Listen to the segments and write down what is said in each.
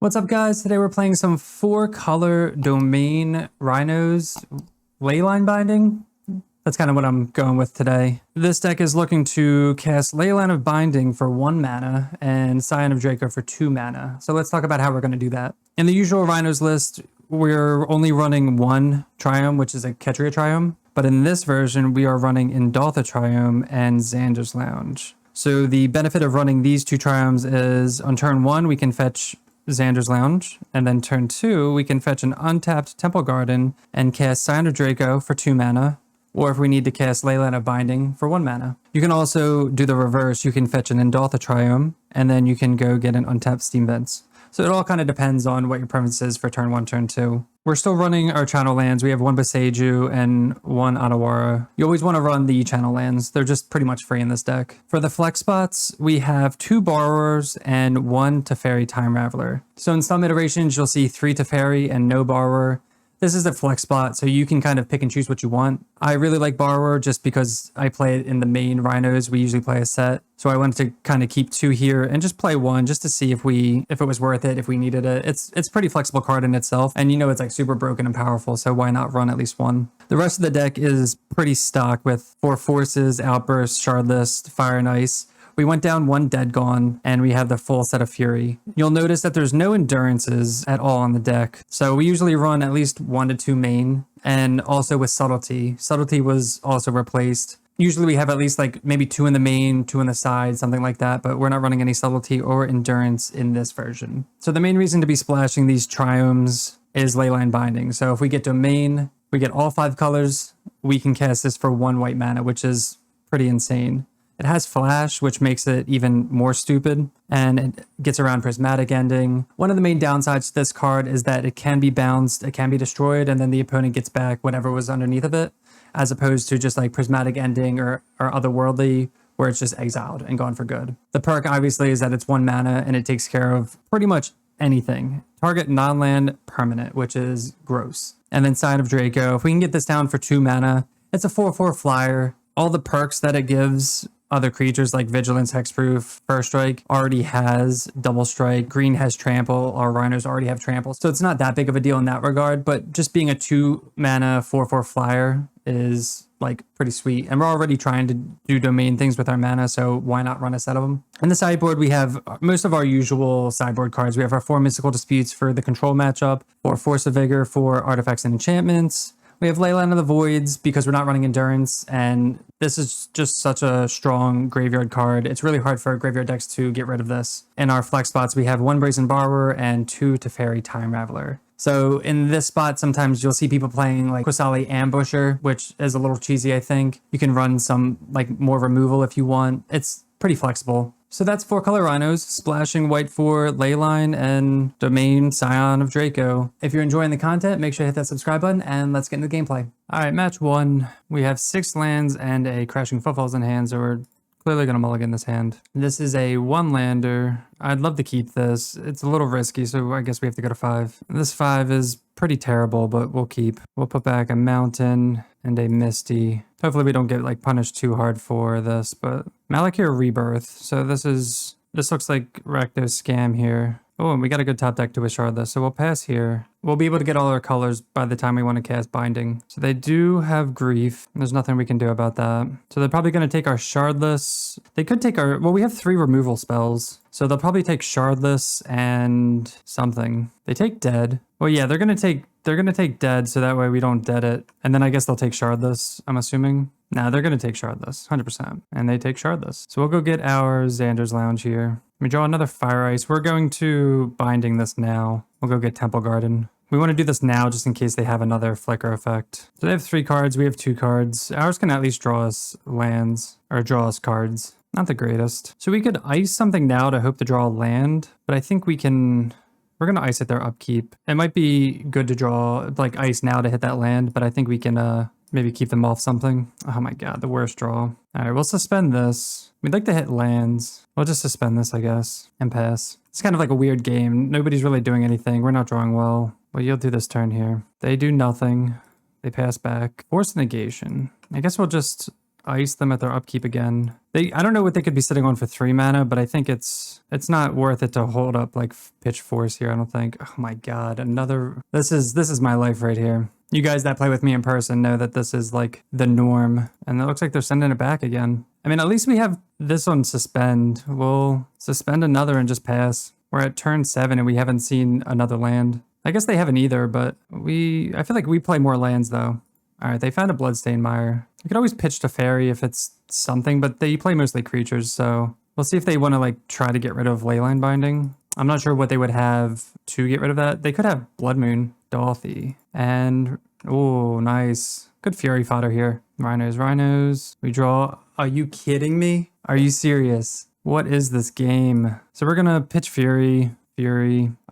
What's up, guys? Today we're playing some 4-color domain Rhinos Leyline Binding. That's kind of what I'm going with today. This deck is looking to cast Leyline of Binding for 1 mana and Scion of Draco for 2 mana. So let's talk about how we're going to do that. In the usual Rhinos list, we're only running 1 Triome, which is a Ketria Triome. But in this version, we are running Indaltha Triome and Xander's Lounge. So the benefit of running these 2 Triomes is on turn 1, we can fetch Xander's Lounge, and then turn 2, we can fetch an untapped Temple Garden and cast Scion of Draco for 2 mana, or if we need to cast Leyline of Binding for 1 mana. You can also do the reverse. You can fetch an Indaltha Triome, and then you can go get an untapped Steam Vents. So it all kind of depends on what your preference is for turn 1, turn 2. We're still running our channel lands. We have 1 Boseiju and 1 Anawara. You always want to run the channel lands. They're just pretty much free in this deck. For the flex spots, we have 2 Borrowers and 1 Teferi Time Raveler. So in some iterations, you'll see 3 Teferi and no Borrower. This is a flex spot, so you can kind of pick and choose what you want. I really like Borrower just because I play it in the main Rhinos. We usually play a set. So I wanted to kind of keep 2 here and just play 1 just to see if it was worth it, if we needed it. It's a pretty flexible card in itself. And you know it's like super broken and powerful, so why not run at least 1? The rest of the deck is pretty stock with 4 Forces, Outburst, Shardless, Fire and Ice. We went down 1 Dead Gone, and we have the full set of Fury. You'll notice that there's no Endurances at all on the deck. So we usually run at least 1 to 2 main, and also with Subtlety. Subtlety was also replaced. Usually we have at least like maybe 2 in the main, 2 in the side, something like that, but we're not running any Subtlety or Endurance in this version. So the main reason to be splashing these Triomes is Leyline Binding. So if we get Domain, we get all 5 colors, we can cast this for 1 white mana, which is pretty insane. It has Flash, which makes it even more stupid, and it gets around Prismatic Ending. One of the main downsides to this card is that it can be bounced, it can be destroyed, and then the opponent gets back whatever was underneath of it, as opposed to just like Prismatic Ending or Otherworldly, where it's just exiled and gone for good. The perk, obviously, is that it's 1 mana, and it takes care of pretty much anything. Target non-land permanent, which is gross. And then Scion of Draco, if we can get this down for 2 mana, it's a 4/4 flyer. All the perks that it gives other creatures like Vigilance, Hexproof, First Strike already has Double Strike. Green has Trample. Our Rhinos already have Trample. So it's not that big of a deal in that regard, but just being a 2 mana 4/4 flyer is like pretty sweet. And we're already trying to do domain things with our mana, so why not run a set of them? In the sideboard, we have most of our usual sideboard cards. We have our 4 Mystical Disputes for the control matchup, 4 Force of Vigor for artifacts and enchantments. We have Leyline of the Voids because we're not running Endurance, and this is just such a strong graveyard card. It's really hard for graveyard decks to get rid of this. In our flex spots, we have 1 Brazen Borrower and 2 Teferi Time Raveler. So in this spot, sometimes you'll see people playing like Qasali Ambusher, which is a little cheesy, I think. You can run some like more removal if you want. It's pretty flexible. So that's 4-color Rhinos, splashing white for Leyline and Domain Scion of Draco. If you're enjoying the content, make sure to hit that subscribe button, and let's get into the gameplay. All right, match 1. We have 6 lands and a Crashing Footfalls in hand, so we're clearly going to mulligan this hand. This is a 1-lander. I'd love to keep this. It's a little risky, so I guess we have to go to 5. This 5 is pretty terrible, but we'll keep. We'll put back a Mountain and a Misty. Hopefully we don't get like punished too hard for this, but Malakir Rebirth. So this looks like Rakdos Scam here. Oh, and we got a good top deck to a Shardless, so we'll pass here. We'll be able to get all our colors by the time we want to cast Binding. So they do have Grief. There's nothing we can do about that. So they're probably going to take our Shardless. They could take our, well, we have 3 removal spells. So they'll probably take Shardless and something. They take Dead. Well, yeah, they're going to take Dead, so that way we don't dead it. And then I guess they'll take Shardless, I'm assuming. Nah, they're going to take Shardless, 100%. And they take Shardless. So we'll go get our Xander's Lounge here. We draw another Fire Ice. We're going to Binding this now. We'll go get Temple Garden. We want to do this now just in case they have another Flicker effect. So they have 3 cards. We have 2 cards. Ours can at least draw us lands, or draw us cards. Not the greatest. So we could ice something now to hope to draw a land, but I think we can... We're going to ice at their upkeep. It might be good to draw like ice now to hit that land, but I think we can maybe keep them off something. Oh my god, the worst draw. All right, we'll suspend this. We'd like to hit lands. We'll just suspend this, I guess, and pass. It's kind of like a weird game. Nobody's really doing anything. We're not drawing well. Well, you'll do this turn here. They do nothing. They pass back. Force negation. I guess we'll just... ice them at their upkeep again. I don't know what they could be sitting on for 3 mana, but I think it's not worth it to hold up like Pitch Force here, I don't think. Oh my god, another... This is my life right here. You guys that play with me in person know that this is like the norm. And it looks like they're sending it back again. I mean, at least we have this on suspend. We'll suspend another and just pass. We're at turn 7 and we haven't seen another land. I guess they haven't either, but I feel like we play more lands though. All right, they found a Bloodstained Mire. We could always pitch to Fairy if it's something, but they play mostly creatures, so we'll see if they want to like try to get rid of Leyline Binding. I'm not sure what they would have to get rid of that. They could have Blood Moon, Dolphy, and oh, nice. Good Fury fodder here. Rhinos. We draw. Are you kidding me? Are you serious? What is this game? So we're gonna pitch Fury.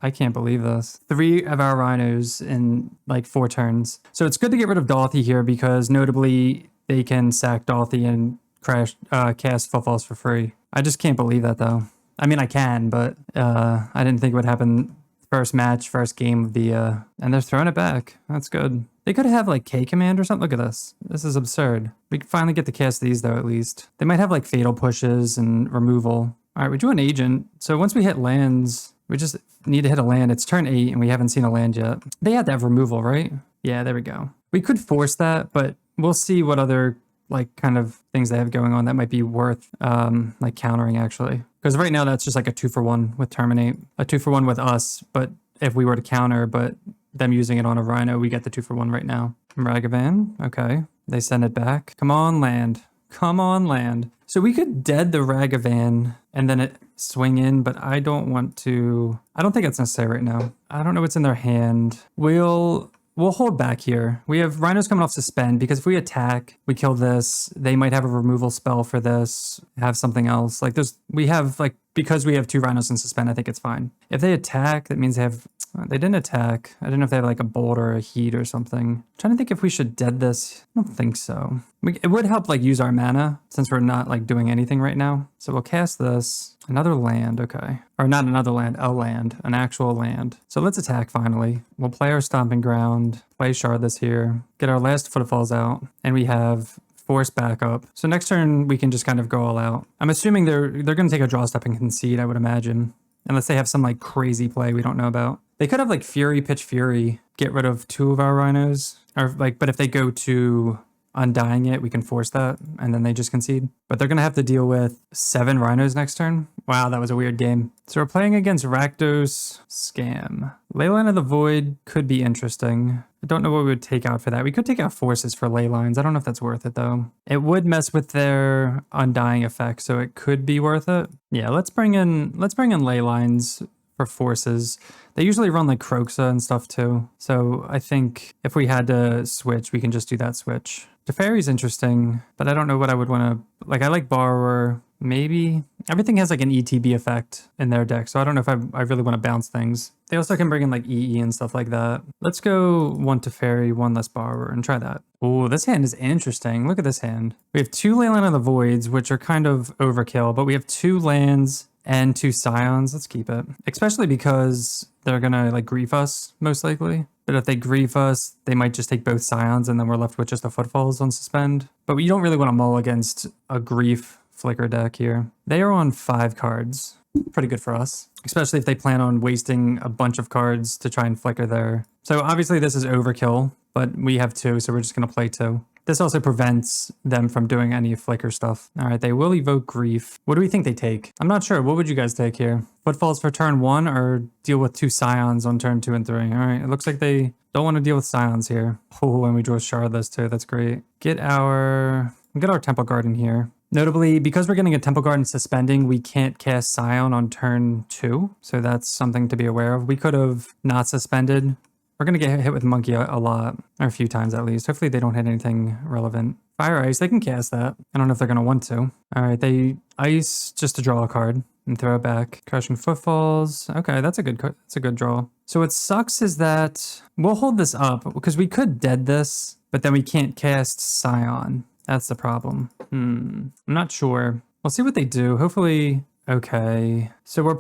I can't believe this. 3 of our Rhinos in like 4 turns. So it's good to get rid of Dolphy here because notably they can sack Dolphy and cast Footfalls for free. I just can't believe that though. I mean, I can, but I didn't think it would happen first match, first game of the... and they're throwing it back. That's good. They could have like K command or something. Look at this. This is absurd. We can finally get to cast these though, at least. They might have like Fatal Pushes and removal. All right, we drew an Agent. So once we hit lands... We just need to hit a land. It's turn 8 and we haven't seen a land yet. They had to have removal, right? Yeah, there we go. We could force that, but we'll see what other like kind of things they have going on that might be worth like countering actually. Because right now that's just like a 2-for-1 with Terminate. A 2-for-1 with us, but if we were to counter, but them using it on a Rhino, we get the 2-for-1 right now. Ragavan, okay. They send it back. Come on, land. Come on, land. So we could dead the Ragavan and then it swing in, but I don't want to... I don't think it's necessary right now. I don't know what's in their hand. We'll hold back here. We have Rhinos coming off suspend because if we attack, we kill this, they might have a removal spell for this, have something else. Like we have like, because we have 2 Rhinos in suspend, I think it's fine. If they attack, that means they have... They didn't attack. I don't know if they have like a bolt or a heat or something. I'm trying to think if we should dead this. I don't think so. It would help like use our mana since we're not like doing anything right now. So we'll cast this. Another land, okay. Or not another land, a land, an actual land. So let's attack finally. We'll play our Stomping Ground, play Shardless here, get our last Footfalls out, and we have Force backup. So next turn we can just kind of go all out. I'm assuming they're going to take a draw step and concede, I would imagine. Unless they have some like crazy play we don't know about. They could have like Fury, pitch Fury, get rid of 2 of our Rhinos. Or like, but if they go to Undying it, we can force that and then they just concede. But they're going to have to deal with 7 Rhinos next turn. Wow, that was a weird game. So we're playing against Rakdos Scam. Leyline of the Void could be interesting. I don't know what we would take out for that. We could take out forces for ley lines. I don't know if that's worth it though. It would mess with their Undying effect, so it could be worth it. Yeah, let's bring in ley lines for forces. They usually run like Kroxa and stuff too. So I think if we had to switch, we can just do that switch. Teferi's interesting, but I don't know what I would want to... Like, I like Borrower, maybe. Everything has like an ETB effect in their deck, so I don't know if I really want to bounce things. They also can bring in like EE and stuff like that. Let's go 1 Teferi, 1 less Borrower, and try that. Oh, this hand is interesting. Look at this hand. We have 2 Leyline of the Voids, which are kind of overkill, but we have 2 lands and 2 Scions. Let's keep it. Especially because they're gonna like grief us, most likely. But if they grief us, they might just take both Scions and then we're left with just the Footfalls on suspend. But you don't really want to mull against a grief flicker deck here. They are on 5 cards. Pretty good for us. Especially if they plan on wasting a bunch of cards to try and flicker there. So obviously this is overkill, but we have 2, so we're just gonna play 2. This also prevents them from doing any flicker stuff. All right, they will evoke grief. What do we think they take? I'm not sure. What would you guys take here? Footfalls for turn 1 or deal with 2 Scions on turn 2 and 3? All right, it looks like they don't want to deal with Scions here. Oh, and we drew a Shardless too. That's great. Get our Temple Garden here. Notably, because we're getting a Temple Garden suspending, we can't cast Scion on turn 2. So that's something to be aware of. We could have not suspended. We're going to get hit with Monkey a lot, or a few times at least. Hopefully they don't hit anything relevant. Fire Ice, they can cast that. I don't know if they're going to want to. All right, they Ice just to draw a card and throw it back. Crushing Footfalls. Okay, that's a good draw. So what sucks is that we'll hold this up because we could dead this, but then we can't cast Scion. That's the problem. I'm not sure. We'll see what they do. Hopefully, okay. So we're,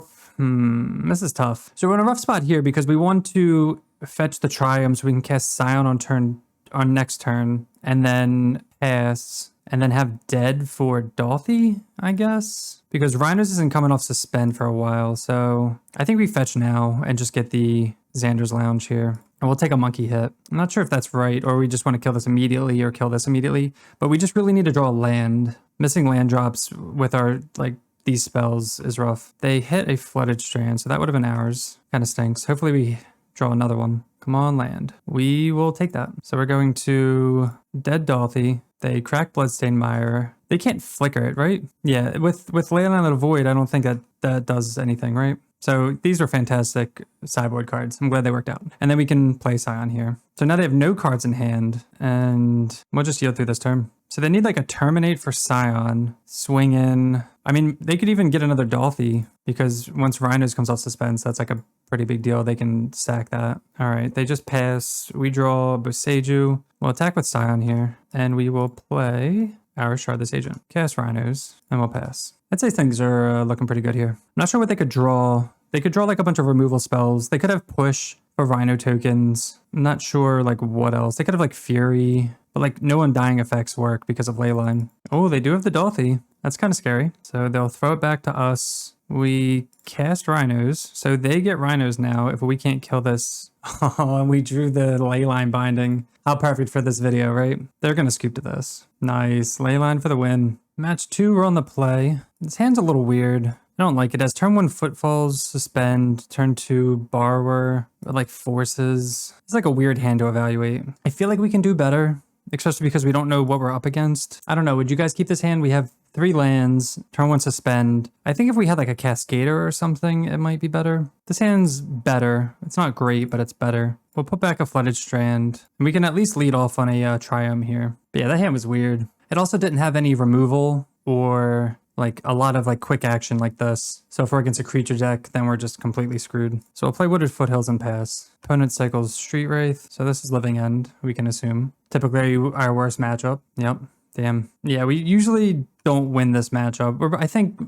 this is tough. So we're in a rough spot here because we want to fetch the Triumph so we can cast Scion on next turn and then pass and then have dead for Dolthy, I guess, because Rhinos isn't coming off suspend for a while. So I think we fetch now and just get the Xander's Lounge here. And we'll take a monkey hit. I'm not sure if that's right, or we just want to kill this immediately or kill this immediately, but we just really need to draw a land. Missing land drops with our, like, these spells is rough. They hit a Flooded Strand, so that would have been ours. Kind of stinks. Hopefully we draw another one. Come on, land. We will take that. So we're going to Dead Dolthy. They crack Bloodstained Mire. They can't flicker it, right? Yeah, with Leyline of the Void, I don't think that does anything, right? So these are fantastic sideboard cards. I'm glad they worked out. And then we can play Scion here. So now they have no cards in hand, and we'll just yield through this turn. So they need like a Terminate for Scion, swing in. I mean, they could even get another Dolthy, because once Rhinos comes off suspense, that's like a pretty big deal. They can sack that. All right, they just pass. We draw Boseiju. We'll attack with Scion here, and we will play our Shardless Agent. Cast Rhinos, and we'll pass. I'd say things are looking pretty good here. I'm not sure what they could draw. They could draw like a bunch of removal spells. They could have push for Rhino tokens. I'm not sure like what else. They could have like Fury, but like no Undying effects work because of Leyline. Oh, they do have the Dolthy. That's kind of scary. So they'll throw it back to us. We cast Rhinos. So they get Rhinos now if we can't kill this. Oh, and we drew the Leyline Binding. How perfect for this video, right? They're going to scoop to this. Nice. Leyline for the win. Match 2, we're on the play. This hand's a little weird. I don't like it. As turn 1 Footfalls, Suspend, turn 2 Borrower, like Forces. It's like a weird hand to evaluate. I feel like we can do better, especially because we don't know what we're up against. I don't know. Would you guys keep this hand? We have 3 lands, turn 1 Suspend. I think if we had like a Cascader or something, it might be better. This hand's better. It's not great, but it's better. We'll put back a Flooded Strand, and we can at least lead off on a Triumph here. But yeah, that hand was weird. It also didn't have any removal or like a lot of like quick action like this. So if we're against a creature deck, then we're just completely screwed. So we'll play Wooded Foothills and pass. Opponent cycles Street Wraith. So this is Living End, we can assume. Typically our worst matchup. Yep. Damn. Yeah, we usually don't win this matchup.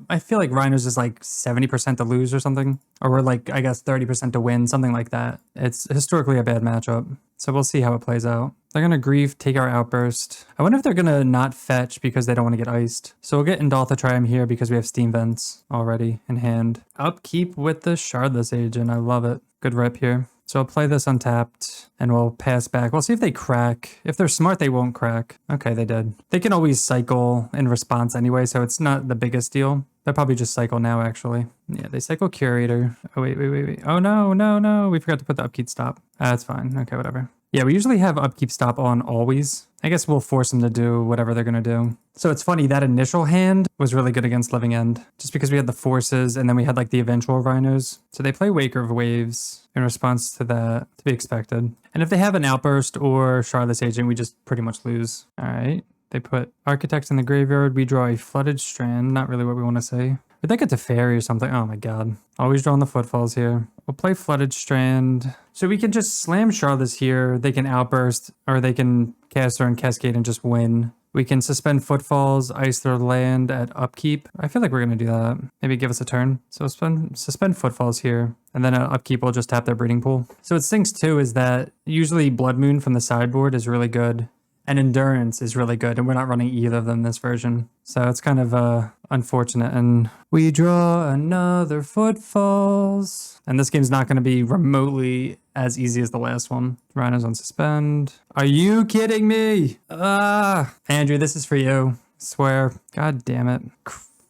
I feel like Rhinos is like 70% to lose or something. Or we're like, I guess 30% to win, something like that. It's historically a bad matchup. So we'll see how it plays out. They're going to Grief, take our Outburst. I wonder if they're going to not fetch because they don't want to get iced. So we'll get Indaltha Triumph here because we have Steam Vents already in hand. Upkeep with the Shardless Agent. I love it. Good rep here. So I'll play this untapped and we'll pass back. We'll see if they crack. If they're smart, they won't crack. Okay, they did. They can always cycle in response anyway, so it's not the biggest deal. They'll probably just cycle now, actually. Yeah, they cycle Curator. Oh, wait. Oh, no. We forgot to put the upkeep stop. That's fine. Okay, whatever. Yeah, we usually have upkeep stop on always. I guess we'll force them to do whatever they're going to do. So it's funny, that initial hand was really good against Living End, just because we had the forces and then we had like the eventual Rhinos. So they play Waker of Waves in response to that, to be expected. And if they have an Outburst or Shardless Agent, we just pretty much lose. All right. They put Architects in the graveyard. We draw a Flooded Strand. Not really what we want to say. Would they get to Fairy or something? Oh my god. Always drawing the Footfalls here. We'll play Flooded Strand. So we can just slam Shardless here. They can Outburst, or they can Caster and Cascade and just win. We can suspend Footfalls, ice their land at upkeep. I feel like we're going to do that. Maybe give us a turn. So suspend Footfalls here. And then at upkeep, we'll just tap their Breeding Pool. So what stinks too is that usually Blood Moon from the sideboard is really good. And Endurance is really good, and we're not running either of them in this version. So it's kind of unfortunate. And we draw another Footfalls. And this game's not going to be remotely as easy as the last one. Rhinos on suspend. Are you kidding me? Andrew, this is for you. I swear. God damn it.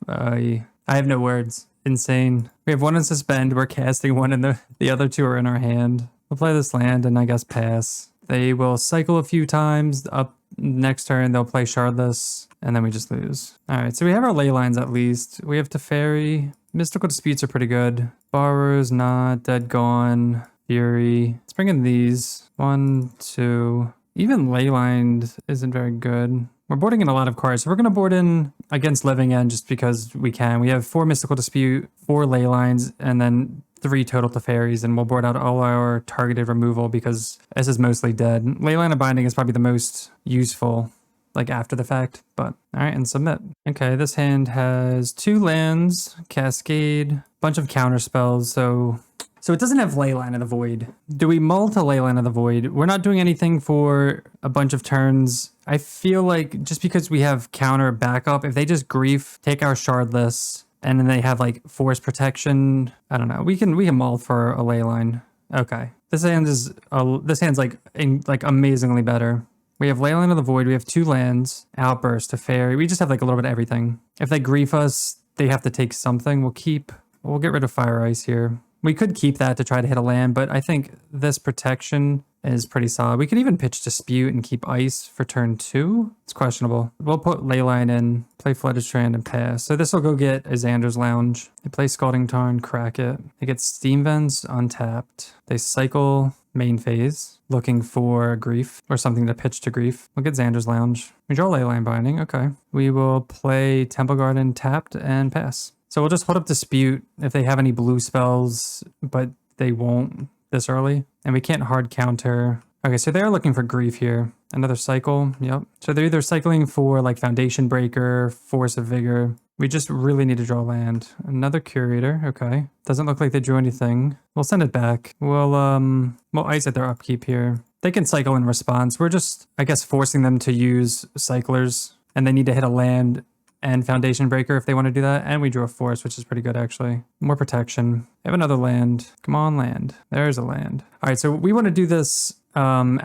I have no words. Insane. We have one on suspend. We're casting one, and the other 2 are in our hand. We'll play this land and I guess pass. They will cycle a few times. Up next turn, they'll play Shardless, and then we just lose. All right, so we have our ley lines at least. We have Teferi. Mystical Disputes are pretty good. Borrowers, not. Dead Gone. Fury. Let's bring in these. 1, 2. Even Leylined isn't very good. We're boarding in a lot of cards. So we're going to board in against Living End just because we can. We have 4 Mystical Dispute, 4 Leylines, and then 3 total Teferis, and we'll board out all our targeted removal because this is mostly dead. Leyline Binding is probably the most useful, like after the fact, but all right, and submit. Okay, this hand has 2 lands, Cascade, bunch of counter spells, so it doesn't have Leyline of the Void. Do we mull to Leyline of the Void? We're not doing anything for a bunch of turns. I feel like just because we have counter backup, if they just grief, take our shardless, and then they have like force protection, I don't know. We can mull for a Leyline. Okay. This hand's like amazingly better. We have Leyline of the Void, we have 2 lands, Outburst, Teferi. We just have like a little bit of everything. If they grief us, they have to take something. We'll get rid of Fire Ice here. We could keep that to try to hit a land, but I think this protection is pretty solid. We could even pitch Dispute and keep Ice for turn 2. It's questionable. We'll put Leyline in, play Flooded Strand, and pass. So this will go get a Xander's Lounge. They play Scalding Tarn, crack it. They get Steam Vents untapped. They cycle main phase, looking for Grief or something to pitch to Grief. We'll get Xander's Lounge. We draw Leyline Binding, okay. We will play Temple Garden tapped and pass. So we'll just hold up Dispute if they have any blue spells, but they won't this early. And we can't hard counter. Okay, so they're looking for Grief here. Another cycle, yep. So they're either cycling for like Foundation Breaker, Force of Vigor. We just really need to draw land. Another Curator, okay. Doesn't look like they drew anything. We'll send it back. We'll ice at their upkeep here. They can cycle in response. We're just, I guess, forcing them to use cyclers, and they need to hit a land and Foundation Breaker if they want to do that. And we drew a Force, which is pretty good, actually. More protection. We have another land. Come on, land. There's a land. All right, so we want to do this on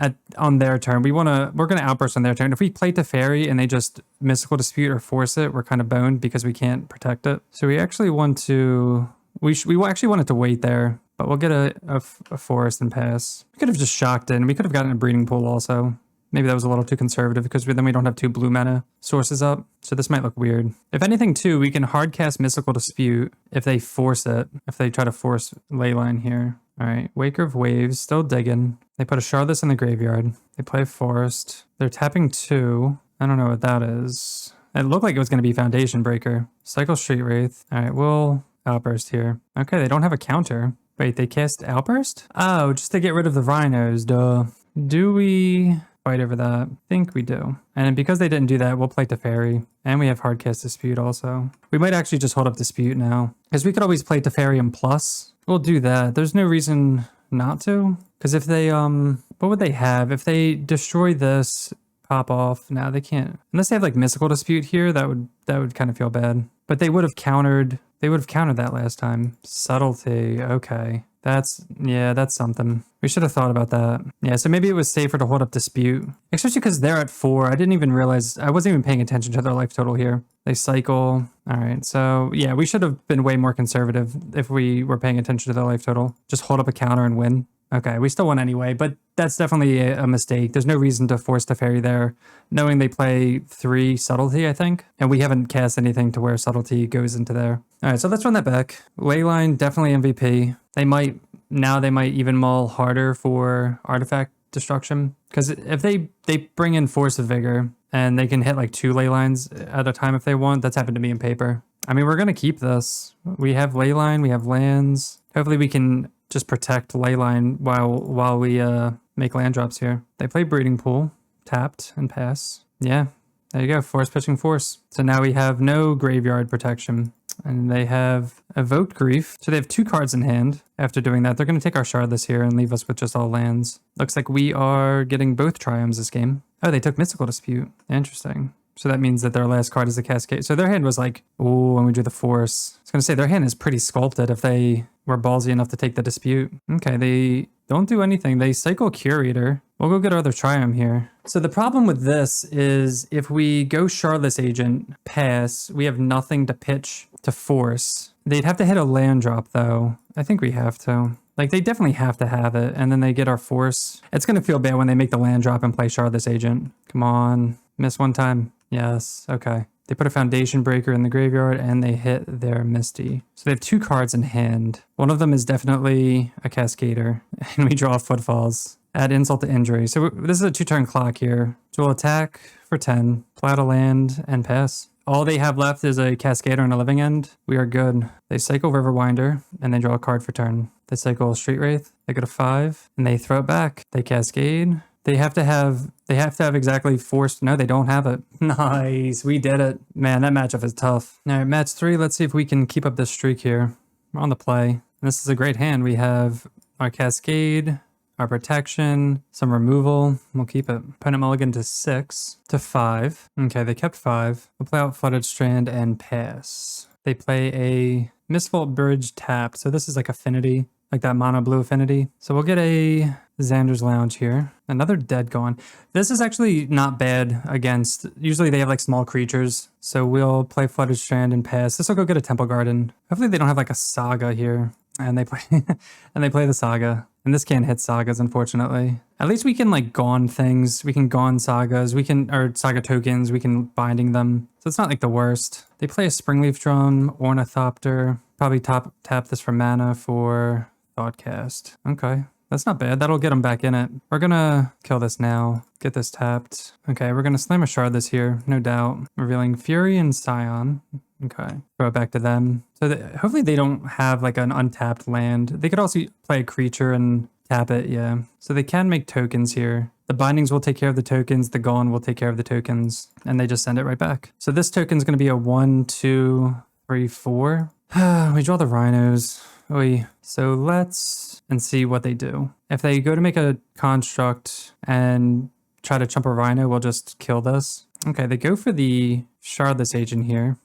their turn. We're going to Outburst on their turn. If we play Teferi and they just Mystical Dispute or force it, we're kind of boned because we can't protect it. So we actually want to... We actually wanted to wait there, but we'll get a Forest and pass. We could have just shocked in. We could have gotten a Breeding Pool also. Maybe that was a little too conservative because then we don't have 2 blue mana sources up. So this might look weird. If anything too, we can hard cast Mystical Dispute if they force it. If they try to force Leyline here. All right, Waker of Waves, still digging. They put a Shardless in the graveyard. They play Forest. They're tapping 2. I don't know what that is. It looked like it was going to be Foundation Breaker. Cycle Street Wraith. All right, we'll Outburst here. Okay, they don't have a counter. Wait, they cast Outburst? Oh, just to get rid of the Rhinos, duh. Do we fight over that? I think we do. And because they didn't do that, we'll play Teferi. And we have Hardcast Dispute also. We might actually just hold up Dispute now, because we could always play Teferi and plus. We'll do that. There's no reason not to. Because if they, what would they have? If they destroy this, pop off. No, they can't. Unless they have like Mystical Dispute here, that would kind of feel bad. But they would have countered that last time. Subtlety, okay. That's something. We should have thought about that. Yeah, so maybe it was safer to hold up Dispute. Especially because they're at 4. I didn't even realize, I wasn't even paying attention to their life total here. They cycle. All right, so yeah, we should have been way more conservative if we were paying attention to their life total. Just hold up a counter and win. Okay, we still won anyway, but that's definitely a mistake. There's no reason to force Teferi there, knowing they play 3 Subtlety, I think, and we haven't cast anything to where Subtlety goes into there. All right, so let's run that back. Leyline, definitely MVP. They might even mull harder for Artifact Destruction, because if they bring in Force of Vigor, and they can hit like 2 Leylines at a time if they want. That's happened to me in Paper. I mean, we're going to keep this. We have Leyline, we have lands. Hopefully we can just protect Leyline while we make land drops here. They play Breeding Pool, tapped and pass. Yeah, there you go, Force pitching Force. So now we have no graveyard protection. And they have Evoked Grief. So they have 2 cards in hand. After doing that, they're going to take our Shardless here and leave us with just all lands. Looks like we are getting both Triumphs this game. Oh, they took Mystical Dispute. Interesting. So that means that their last card is the Cascade. So their hand was like, oh, when we drew the Force. I was going to say, their hand is pretty sculpted if they were ballsy enough to take the Dispute. Okay, they don't do anything. They cycle Curator. We'll go get our other Triumph here. So the problem with this is if we go Shardless Agent, pass, we have nothing to pitch to force. They'd have to hit a land drop though. I think we have to. Like, they definitely have to have it, and then they get our Force. It's going to feel bad when they make the land drop and play Shardless Agent. Come on. Miss one time. Yes. Okay. They put a Foundation Breaker in the graveyard, and they hit their Misty. So they have 2 cards in hand. One of them is definitely a Cascader, and we draw Footfalls. Add insult to injury. So this is a 2-turn clock here. So we'll attack for 10, plat a land, and pass. All they have left is a Cascader and a Living End. We are good. They cycle Riverwinder, and they draw a card for turn. They cycle Street Wraith. They go to 5, and they throw it back. They Cascade. They have to have exactly forced. No, they don't have it. Nice. We did it. Man, that matchup is tough. All right, match 3. Let's see if we can keep up this streak here. We're on the play. And this is a great hand. We have our Cascade, our protection, some removal. We'll keep it. Opponent mulligan to 6 to 5. Okay, they kept 5. We'll play out Flooded Strand and pass. They play a Mistvault Bridge tapped. So this is like Affinity, like that mono blue Affinity. So we'll get a Xander's Lounge here. Another dead gone. This is actually not bad against, usually they have like small creatures. So we'll play Flooded Strand and pass. This will go get a Temple Garden. Hopefully they don't have like a Saga here. And they play and they play the Saga. And this can't hit Sagas, unfortunately. At least we can like Gone things. We can Gone Sagas. We can, or Saga tokens. We can Binding them. So it's not like the worst. They play a Springleaf Drum, Ornithopter. Probably tap this for mana for Thoughtcast. Okay. That's not bad. That'll get them back in it. We're gonna kill this now. Get this tapped. Okay, we're gonna slam a shard this here, no doubt. Revealing Fury and Scion. Okay, throw it back to them. So hopefully they don't have like an untapped land. They could also play a creature and tap it, yeah. So they can make tokens here. The bindings will take care of the tokens. The Gone will take care of the tokens. And they just send it right back. So this token's gonna be a 1, 2, 3, 4. We draw the Rhinos. So let's and see what they do. If they go to make a construct and try to chump a Rhino, we'll just kill this. Okay, they go for the Shardless Agent here.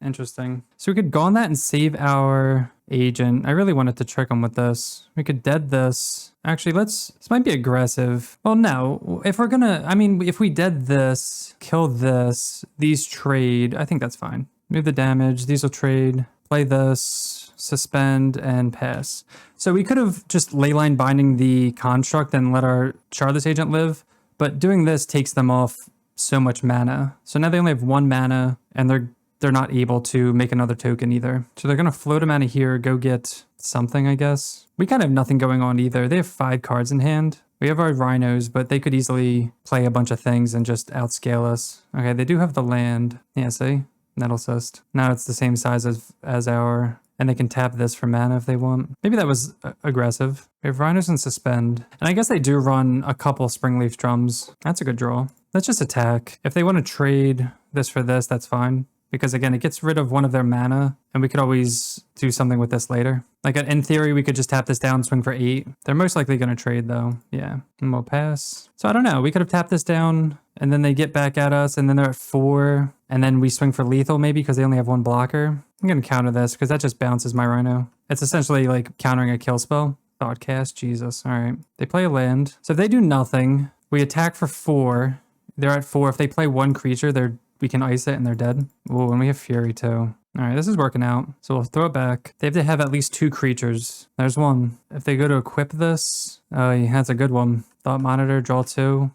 Interesting. So we could go on that and save our agent. I really wanted to trick them with this. We could dead this. Actually, this might be aggressive. Well, no, if we're gonna, if we dead this, kill this, these trade, I think that's fine. Move the damage, these will trade, play this, suspend, and pass. So we could have just Leyline Binding the construct and let our Shardless Agent live, but doing this takes them off so much mana. So now they only have 1 mana, and they're not able to make another token either. So they're gonna float a mana here, go get something, I guess. We kind of have nothing going on either. They have 5 cards in hand. We have our Rhinos, but they could easily play a bunch of things and just outscale us. Okay, they do have the land. Yeah, see? Nettle Cyst. Now it's the same size as our, and they can tap this for mana if they want. Maybe that was aggressive. We have Rhinos and Suspend. And I guess they do run a couple Springleaf Drums. That's a good draw. Let's just attack. If they want to trade this for this, that's fine. Because again, it gets rid of one of their mana, and we could always do something with this later. Like in theory, we could just tap this down, swing for 8. They're most likely going to trade though. Yeah, and we'll pass. So I don't know. We could have tapped this down, and then they get back at us, and then they're at 4, and then we swing for lethal maybe because they only have 1 blocker. I'm going to counter this because that just bounces my Rhino. It's essentially like countering a kill spell. Thoughtcast, Jesus. All right. They play a land. So if they do nothing, we attack for 4. They're at 4. If they play 1 creature, we can ice it and they're dead. Oh, and we have Fury too. All right, this is working out. So we'll throw it back. They have to have at least 2 creatures. There's 1. If they go to equip this, oh, yeah, that's a good one. Thought Monitor, draw 2.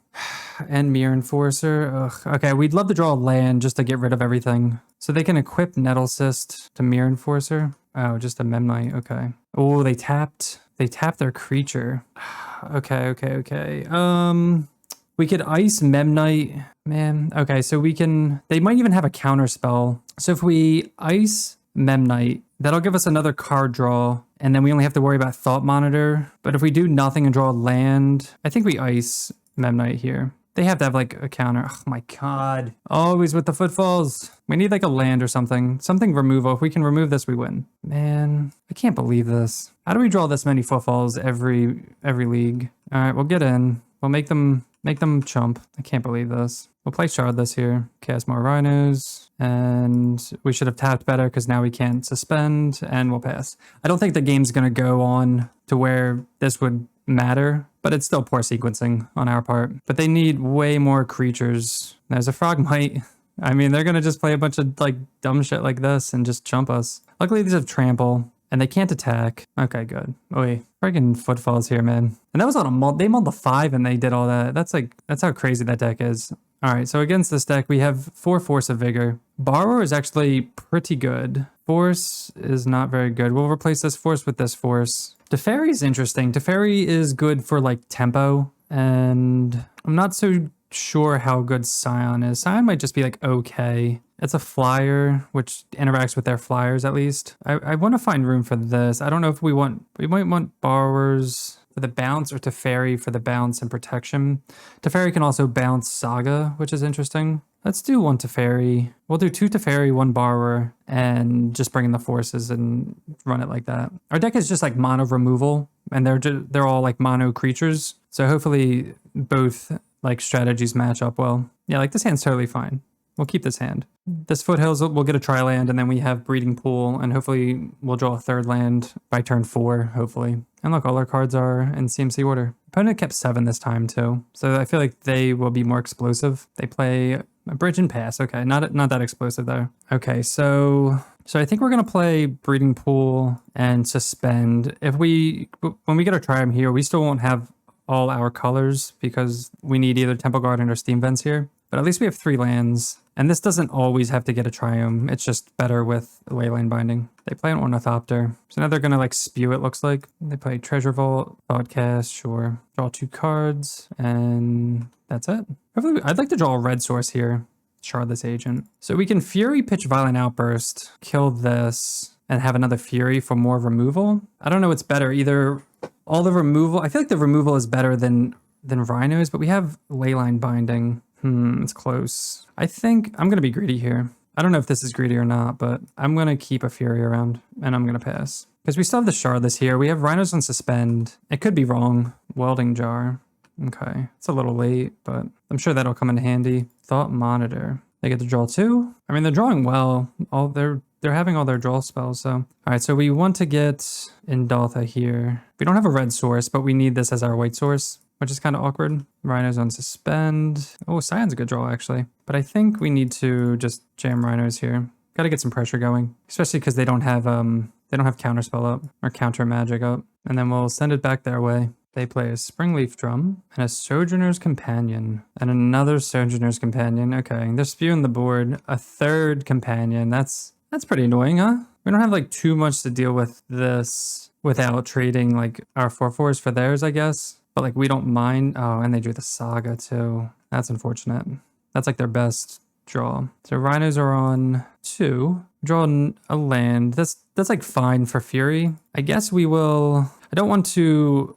And Mirror Enforcer. Ugh. Okay, we'd love to draw a land just to get rid of everything. So they can equip Nettle Cyst to Mirror Enforcer. Oh, just a Memnite. Okay. Oh, they tapped their creature. Okay. We could ice Memnite. Man, okay, so they might even have a counter spell. So if we ice Memnite, that'll give us another card draw, and then we only have to worry about Thought Monitor. But if we do nothing and draw a land, I think we ice Memnite here. They have to have like a counter. Oh my god. Always with the footfalls. We need like a land or something. Something removal. If we can remove this, we win. Man, I can't believe this. How do we draw this many footfalls every league? All right, we'll get in. We'll make them chump. I can't believe this. We'll play Shardless here. Cast more Rhinos. And we should have tapped better because now we can't suspend, and we'll pass. I don't think the game's going to go on to where this would matter, but it's still poor sequencing on our part. But they need way more creatures. There's a Frogmite. I mean, they're going to just play a bunch of like dumb shit like this and just chump us. Luckily, these have Trample. And they can't attack. Okay, good. Oi, friggin' footfalls here, man. And that was on a mull. They mulled the 5 and they did all that. That's how crazy that deck is. All right, so against this deck, we have 4 Force of Vigor. Borrower is actually pretty good. Force is not very good. We'll replace this Force with this Force. Teferi is interesting. Teferi is good for like tempo. And I'm not so sure how good Scion is. Scion might just be like okay. It's a flyer, which interacts with their flyers at least. I want to find room for this. I don't know if we might want Borrowers for the bounce or Teferi for the bounce and protection. Teferi can also bounce Saga, which is interesting. Let's do 1 Teferi. We'll do 2 Teferi, 1 Borrower, and just bring in the forces and run it like that. Our deck is just like mono removal. and they're all like mono creatures. So hopefully both like strategies match up well. Yeah, like this hand's totally fine. We'll keep this hand. This Foothills, we'll get a tri-land, and then we have Breeding Pool, and hopefully we'll draw a third land by turn 4, hopefully. And look, all our cards are in CMC order. Opponent kept 7 this time too, so I feel like they will be more explosive. They play a Bridge and Pass. Okay, not that explosive though. Okay, so I think we're gonna play Breeding Pool and Suspend. When we get our Triumph here, we still won't have all our colors because we need either Temple Garden or Steam Vents here. But at least we have 3 lands. And this doesn't always have to get a Triumph. It's just better with Leyline Binding. They play an Ornithopter. So now they're going to like spew, it looks like. They play Treasure Vault, Thoughtcast, sure. Draw 2 cards, and that's it. Hopefully, I'd like to draw a red source here. Shard this agent. So we can Fury Pitch Violent Outburst, kill this, and have another Fury for more removal. I don't know what's better. Either all the removal. I feel like the removal is better than Rhinos, but we have Leyline Binding. It's close. I think I'm going to be greedy here. I don't know if this is greedy or not, but I'm going to keep a Fury around, and I'm going to pass. Because we still have the Shardless here. We have Rhinos on Suspend. It could be wrong. Welding Jar. Okay. It's a little late, but I'm sure that'll come in handy. Thought Monitor. They get to draw 2. I mean, they're drawing well. They're having all their draw spells, so. All right, so we want to get Indaltha here. We don't have a red source, but we need this as our white source, which is kind of awkward. Rhinos on Suspend. Oh, Scion's a good draw, actually. But I think we need to just jam Rhinos here. Got to get some pressure going, especially because they don't have Counterspell up or Counter Magic up. And then we'll send it back their way. They play a Springleaf Drum and a Sojourner's Companion and another Sojourner's Companion. Okay, they're spewing the board. A third Companion. That's pretty annoying, huh? We don't have like too much to deal with this without trading like our 4/4s for theirs, I guess. But like we don't mind. Oh, and they drew the Saga too. That's unfortunate. That's like their best draw. So Rhinos are on 2. Draw a land. That's like fine for Fury. I guess we will. I don't want to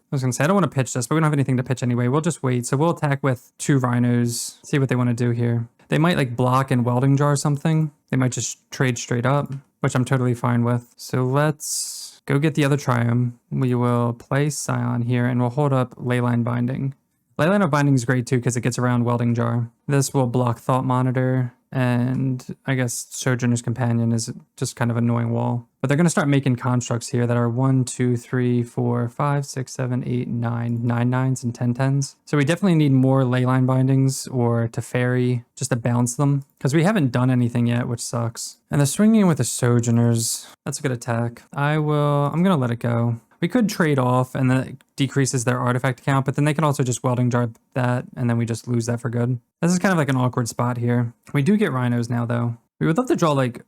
pitch this, but we don't have anything to pitch anyway. We'll just wait. So we'll attack with 2 Rhinos, see what they want to do here. They might like block and Welding Jar or something. They might just trade straight up, which I'm totally fine with. So let's go get the other Triumph. We will play Scion here and we'll hold up Leyline Binding. Leyline Binding is great too because it gets around Welding Jar. This will block Thought Monitor, and I guess Sojourner's Companion is just kind of an annoying wall. But they're going to start making constructs here that are 1, 2, 3, 4, 5, 6, 7, 8, 9, 9 9s and 10 10s. So we definitely need more Leyline Bindings or Teferi just to bounce them because we haven't done anything yet, which sucks. And they're swinging with the Sojourners. That's a good attack. I'm going to let it go. We could trade off and then it decreases their artifact count, but then they can also just Welding Jar that and then we just lose that for good. This is kind of like an awkward spot here. We do get Rhinos now though. We would love to draw like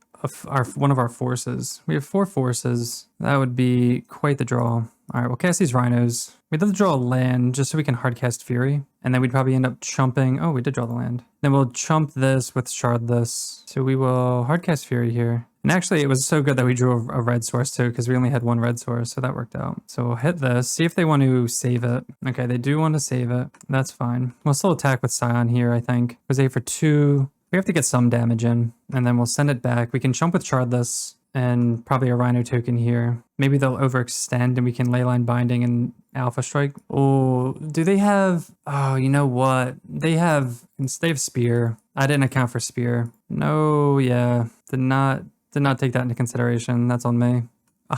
one of our forces. We have 4 forces. That would be quite the draw. All right, we'll cast these Rhinos. We'd love to draw a land just so we can hardcast Fury. And then we'd probably end up chumping. Oh, we did draw the land. Then we'll chump this with Shardless. So we will hardcast Fury here. And actually, it was so good that we drew a red source too, because we only had 1 red source, so that worked out. So we'll hit this, see if they want to save it. Okay, they do want to save it. That's fine. We'll still attack with Scion here, I think. It was 8 for 2. We have to get some damage in, and then we'll send it back. We can jump with Shardless and probably a Rhino token here. Maybe they'll overextend and we can Leyline Binding and Alpha Strike. Oh, do they have... Oh, you know what? They have Spear. I didn't account for Spear. No, yeah. Did not take that into consideration. That's on me.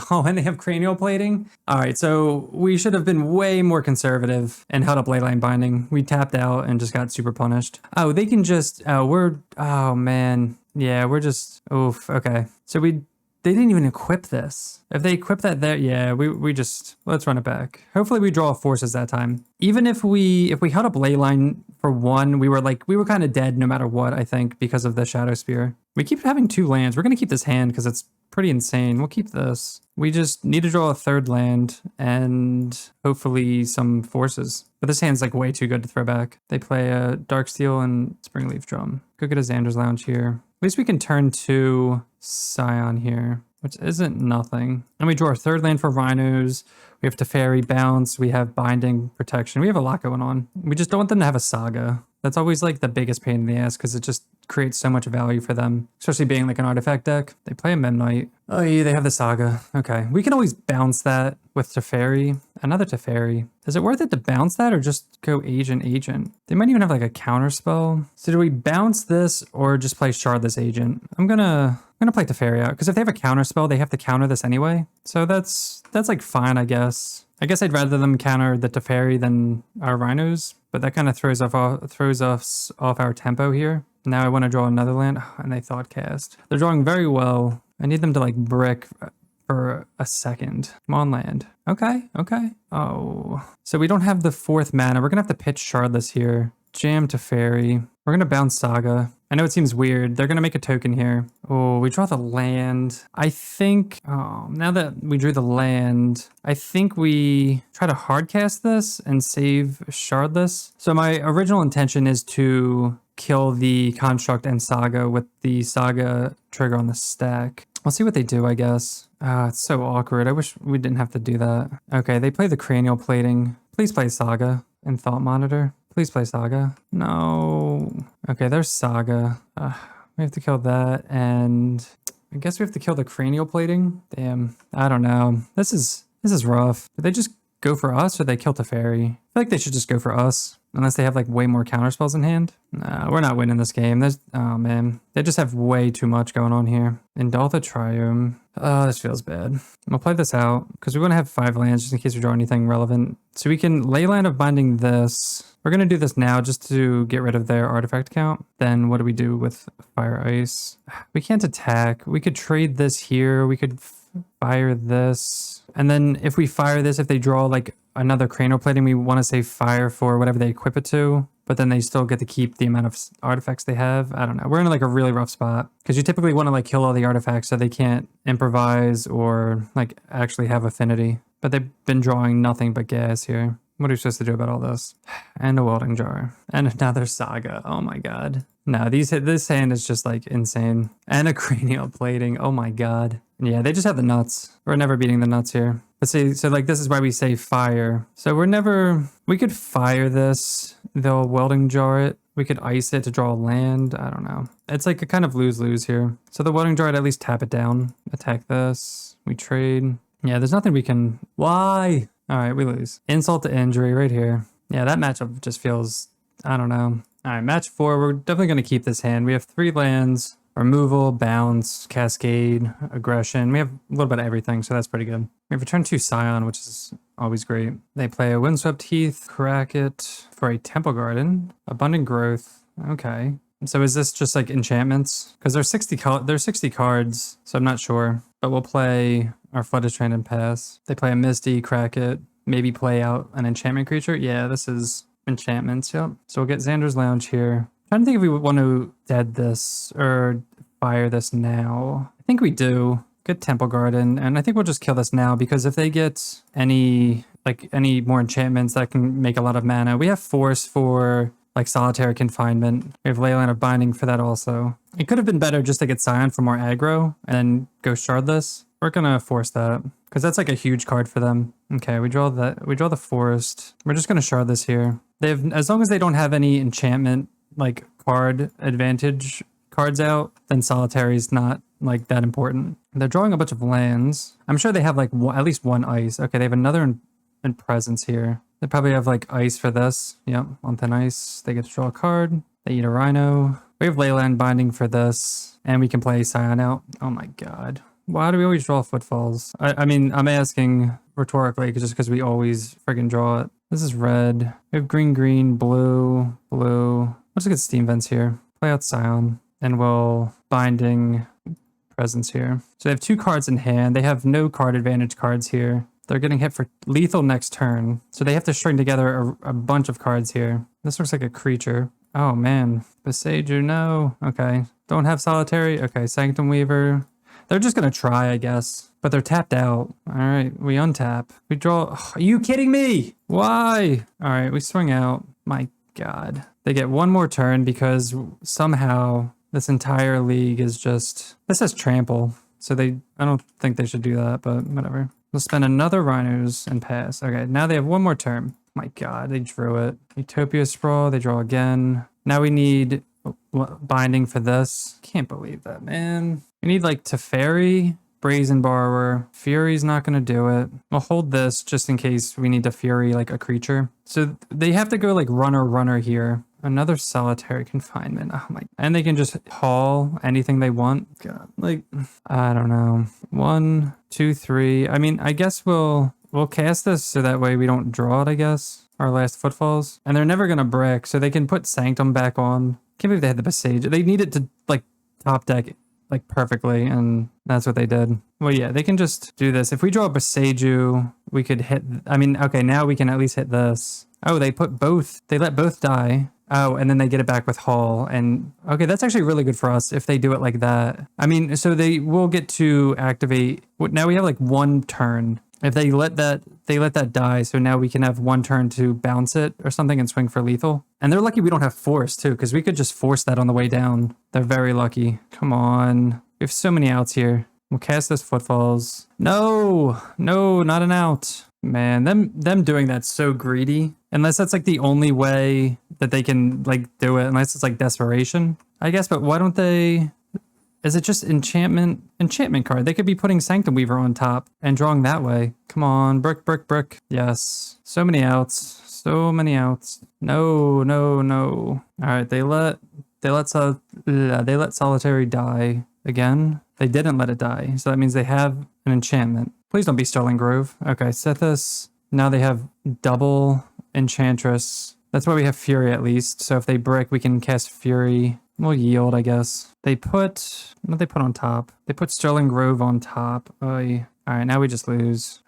Oh, and they have Cranial Plating? All right, so we should have been way more conservative and held up Leyline Binding. We tapped out and just got super punished. Oh, they can just... Oh, man. Yeah, we're just... Oof, okay. So they didn't even equip this. If they equip that there, yeah, we just... Let's run it back. Hopefully we draw forces that time. Even if we held up Leyline for 1, we were kind of dead no matter what, I think, because of the Shadow Spear. We keep having 2 lands. We're going to keep this hand because it's pretty insane. We'll keep this. We just need to draw a 3rd land and hopefully some forces. But this hand's like way too good to throw back. They play a Darksteel and Springleaf Drum. Go get a Xander's Lounge here. At least we can turn to Scion here, which isn't nothing. And we draw our 3rd land for Rhinos. We have Teferi Bounce. We have Binding Protection. We have a lot going on. We just don't want them to have a Saga. That's always like the biggest pain in the ass because it just creates so much value for them, especially being like an artifact deck. They play a Memnite. Oh yeah, they have the Saga. Okay, we can always bounce that with Teferi another Teferi. Is it worth it to bounce that or just go agent agent? They might even have like a counter spell. So do we bounce this or just play Shardless Agent? I'm gonna play Teferi out because if they have a counter spell, they have to counter this anyway. So that's like fine, I guess. I guess I'd rather them counter the Teferi than our Rhinos, but that kind of throws us off our tempo here. Now I want to draw another land, and they thought cast. They're drawing very well. I need them to like brick for a second. Come on, land. Okay. Oh, so we don't have the 4th mana. We're gonna have to pitch Shardless here. Jam Teferi. We're gonna bounce Saga. I know it seems weird. They're gonna make a token here. Oh, we draw the land. I think, now that we drew the land, I think we try to hardcast this and save Shardless. So my original intention is to kill the Construct and Saga with the Saga trigger on the stack. We'll see what they do, I guess. It's so awkward. I wish we didn't have to do that. Okay, they play the Cranial Plating. Please play Saga and Thought Monitor. Please play Saga. No. Okay, there's Saga. We have to kill that, and I guess we have to kill the Cranial Plating. Damn. I don't know. This is rough. Did they just go for us or they kill Teferi? I feel like they should just go for us. Unless they have like way more counterspells in hand. Nah, we're not winning this game. Oh man. They just have way too much going on here. Indultha Triome. Oh, this feels bad. I'll play this out because we want to have 5 lands just in case we draw anything relevant. So we can Leyline of Binding this. We're going to do this now just to get rid of their artifact count. Then what do we do with Fire Ice? We can't attack. We could trade this here. We could fire this. And then if we fire this, if they draw like another Cranial Plating, we want to save fire for whatever they equip it to, but then they still get to keep the amount of artifacts they have. I don't know. We're in like a really rough spot because you typically want to like kill all the artifacts so they can't improvise or like actually have affinity, but they've been drawing nothing but gas here. What are we supposed to do about all this? And a Welding Jar. And another Saga. Oh my god. No, this hand is just like insane. And a Cranial Plating. Oh my god. Yeah, they just have the nuts. We're never beating the nuts here. But see, so like this is why we say fire. So we could fire this. They'll Welding Jar it. We could ice it to draw a land. I don't know. It's like a kind of lose-lose here. So the Welding Jar, I'd at least tap it down. Attack this. We trade. Yeah, there's nothing we can... Why? All right, we lose. Insult to injury right here. Yeah, that matchup just feels... I don't know. All right, match 4. We're definitely going to keep this hand. We have 3 lands. Removal, bounce, cascade, aggression. We have a little bit of everything, so that's pretty good. We have a turn 2 Scion, which is always great. They play a Windswept Heath, crack it for a Temple Garden, Abundant Growth. Okay. So is this just like enchantments? Because there's 60 cards, so I'm not sure. But we'll play our Flooded Strand and pass. They play a Misty, crack it, maybe play out an enchantment creature. Yeah, this is enchantments, yep. So we'll get Xander's Lounge here. I'm trying to think if we would want to dead this or fire this now. I think we do. Good Temple Garden, and I think we'll just kill this now because if they get any more enchantments that can make a lot of mana, we have Force for like Solitary Confinement. We have Leyline of Binding for that also. It could have been better just to get Scion for more aggro and then go Shardless. We're gonna force that because that's like a huge card for them. Okay, we draw that. We draw the Forest. We're just gonna shard this here. They have, as long as they don't have any enchantment like card advantage cards out, then Solitary is not like that important. They're drawing a bunch of lands. I'm sure they have like at least 1 ice. Okay, they have another in presence here. They probably have like ice for this. Yep, on thin ice. They get to draw a card. They eat a Rhino. We have Leyline Binding for this, and we can play Scion out. Oh my god. Why do we always draw Footfalls? I mean, I'm asking rhetorically just because we always friggin' draw it. This is red. We have green, green, blue, blue. Let's get Steam Vents here. Play out Scion, and we'll Binding presence here. So they have 2 cards in hand. They have no card advantage cards here. They're getting hit for lethal next turn. So they have to string together a bunch of cards here. This looks like a creature. Oh man. Besager, no. Okay. Don't have Solitary. Okay, Sanctum Weaver. They're just gonna try, I guess. But they're tapped out. Alright, we untap. We draw. Ugh, are you kidding me? Why? Alright, we swing out. My god. They get 1 more turn because somehow this entire league is just... This has trample. So I don't think they should do that, but whatever. We'll spend another Rhinos and pass. Okay, now they have 1 more turn. My god, they drew it. Utopia Sprawl, they draw again. Now we need Binding for this. Can't believe that, man. We need like Teferi Brazen Borrower. Fury's not going to do it. We'll hold this just in case we need to Fury like a creature. So they have to go like runner here. Another solitary confinement. Oh my. And they can just haul anything they want. God, like, I don't know. 1, 2, 3. I mean, I guess we'll cast this so that way we don't draw it, I guess. Our last footfalls. And they're never going to brick, so they can put Sanctum back on. Can't believe they had the Besage. They needed to like top deck like perfectly, and that's what they did. Well, yeah, they can just do this. If we draw a Beseju, we could hit. I mean, okay, now we can at least hit this. Oh, they put both. They let both die. Oh, and then they get it back with Haul. And okay, that's actually really good for us if they do it like that. I mean, so they will get to activate. Now we have like 1 turn. If they let that die, so now we can have 1 turn to bounce it or something and swing for lethal. And they're lucky we don't have force too, because we could just force that on the way down. They're very lucky. Come on. We have so many outs here. We'll cast this Footfalls. No, not an out. Man, them doing that's so greedy. Unless that's like the only way that they can like do it, unless it's like desperation, I guess. But why don't they? Is it just enchantment card? They could be putting Sanctum Weaver on top and drawing that way. Come on, brick. Yes. So many outs. No. All right, they let Solitary die again. They didn't let it die, so that means they have an enchantment. Please don't be Sterling Grove. Okay, set this. Now they have double Enchantress. That's why we have Fury at least. So if they brick, we can cast Fury. We'll yield, I guess. What did they put on top? They put Sterling Grove on top. Oy. All right, now we just lose.